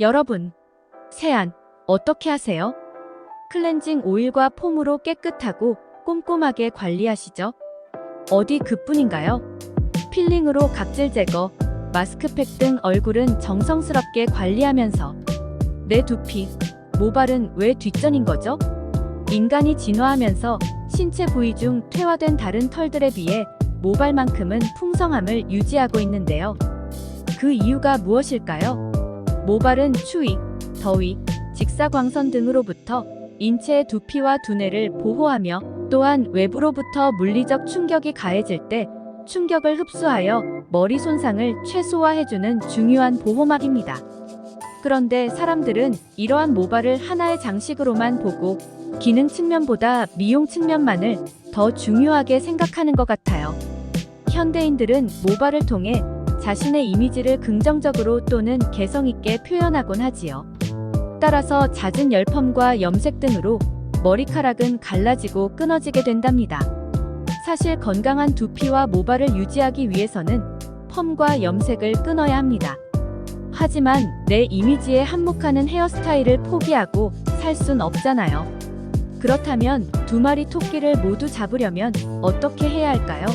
여러분, 세안 어떻게 하세요? 클렌징 오일과 폼으로 깨끗하고 꼼꼼하게 관리하시죠? 어디 그뿐인가요? 필링으로 각질 제거, 마스크팩 등 얼굴은 정성스럽게 관리하면서 내 두피, 모발은 왜 뒷전인 거죠? 인간이 진화하면서 신체 부위 중 퇴화된 다른 털들에 비해 모발만큼은 풍성함을 유지하고 있는데요. 그 이유가 무엇일까요? 모발은 추위, 더위, 직사광선 등으로부터 인체의 두피와 두뇌를 보호하며 또한 외부로부터 물리적 충격이 가해질 때 충격을 흡수하여 머리 손상을 최소화해주는 중요한 보호막입니다. 그런데 사람들은 이러한 모발을 하나의 장식으로만 보고 기능 측면보다 미용 측면만을 더 중요하게 생각하는 것 같아요. 현대인들은 모발을 통해 자신의 이미지를 긍정적으로 또는 개성있게 표현하곤 하지요. 따라서 잦은 열펌과 염색 등으로 머리카락은 갈라지고 끊어지게 된답니다. 사실 건강한 두피와 모발을 유지하기 위해서는 펌과 염색을 끊어야 합니다. 하지만 내 이미지에 한몫하는 헤어스타일을 포기하고 살 순 없잖아요. 그렇다면 두 마리 토끼를 모두 잡으려면 어떻게 해야 할까요?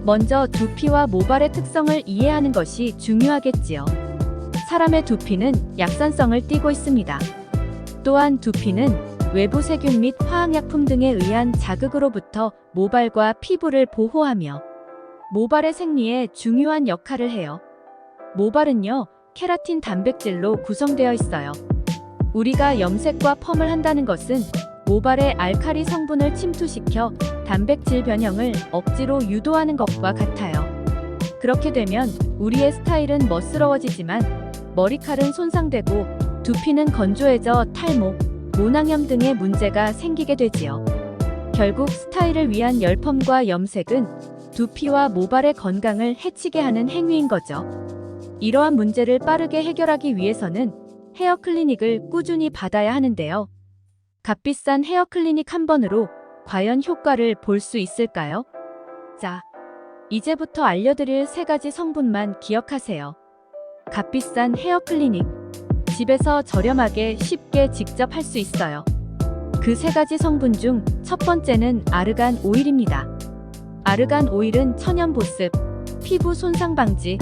먼저 두피와 모발의 특성을 이해하는 것이 중요하겠지요. 사람의 두피는 약산성을 띠고 있습니다. 또한 두피는 외부 세균 및 화학약품 등에 의한 자극으로부터 모발과 피부를 보호하며 모발의 생리에 중요한 역할을 해요. 모발은요, 케라틴 단백질로 구성되어 있어요. 우리가 염색과 펌을 한다는 것은 모발의 알칼리 성분을 침투시켜 단백질 변형을 억지로 유도하는 것과 같아요. 그렇게 되면 우리의 스타일은 멋스러워지지만 머리칼은 손상되고 두피는 건조해져 탈모, 모낭염 등의 문제가 생기게 되지요. 결국 스타일을 위한 열펌과 염색은 두피와 모발의 건강을 해치게 하는 행위인 거죠. 이러한 문제를 빠르게 해결하기 위해서는 헤어 클리닉을 꾸준히 받아야 하는데요. 값비싼 헤어 클리닉 한 번으로 과연 효과를 볼 수 있을까요? 자, 이제부터 알려드릴 3가지 성분만 기억하세요. 값비싼 헤어 클리닉. 집에서 저렴하게 쉽게 직접 할 수 있어요. 그 3가지 성분 중 첫 번째는 아르간 오일입니다. 아르간 오일은 천연 보습, 피부 손상 방지,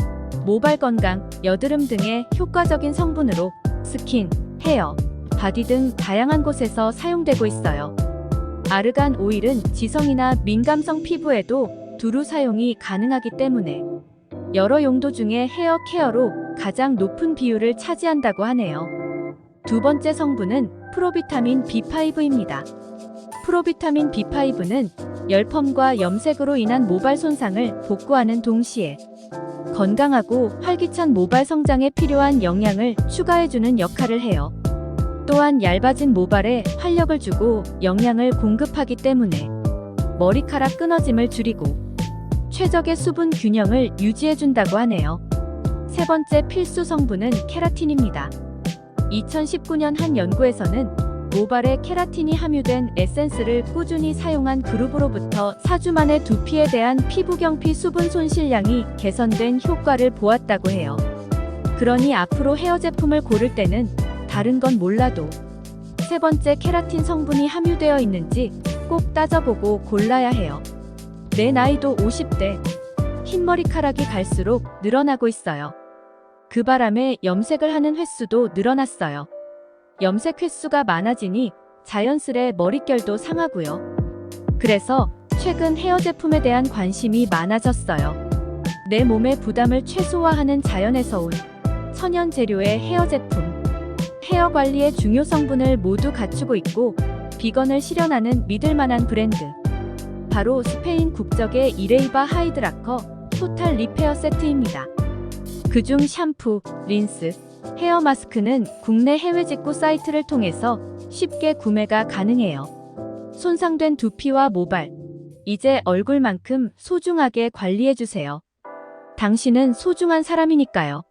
모발 건강, 여드름 등의 효과적인 성분으로 스킨, 헤어, 바디 등 다양한 곳에서 사용되고 있어요. 아르간 오일은 지성이나 민감성 피부에도 두루 사용이 가능하기 때문에 여러 용도 중에 헤어 케어로 가장 높은 비율을 차지한다고 하네요. 두 번째 성분은 프로비타민 B5입니다. 프로비타민 B5는 열펌과 염색으로 인한 모발 손상을 복구하는 동시에 건강하고 활기찬 모발 성장에 필요한 영양을 추가해주는 역할을 해요. 또한 얇아진 모발에 활력을 주고 영양을 공급하기 때문에 머리카락 끊어짐을 줄이고 최적의 수분 균형을 유지해준다고 하네요. 세 번째 필수 성분은 케라틴입니다. 2019년 한 연구에서는 모발에 케라틴이 함유된 에센스를 꾸준히 사용한 그룹으로부터 4주 만에 두피에 대한 피부경피 수분 손실량이 개선된 효과를 보았다고 해요. 그러니 앞으로 헤어 제품을 고를 때는 다른 건 몰라도 세 번째 케라틴 성분이 함유되어 있는지 꼭 따져보고 골라야 해요. 내 나이도 50대, 흰머리카락이 갈수록 늘어나고 있어요. 그 바람에 염색을 하는 횟수도 늘어났어요. 염색 횟수가 많아지니 자연스레 머릿결도 상하고요. 그래서 최근 헤어 제품에 대한 관심이 많아졌어요. 내 몸의 부담을 최소화하는 자연에서 온 천연 재료의 헤어 제품. 헤어 관리의 중요 성분을 모두 갖추고 있고 비건을 실현하는 믿을만한 브랜드. 바로 스페인 국적의 이레이바 하이드라커 토탈 리페어 세트입니다. 그중 샴푸, 린스, 헤어 마스크는 국내 해외 직구 사이트를 통해서 쉽게 구매가 가능해요. 손상된 두피와 모발, 이제 얼굴만큼 소중하게 관리해주세요. 당신은 소중한 사람이니까요.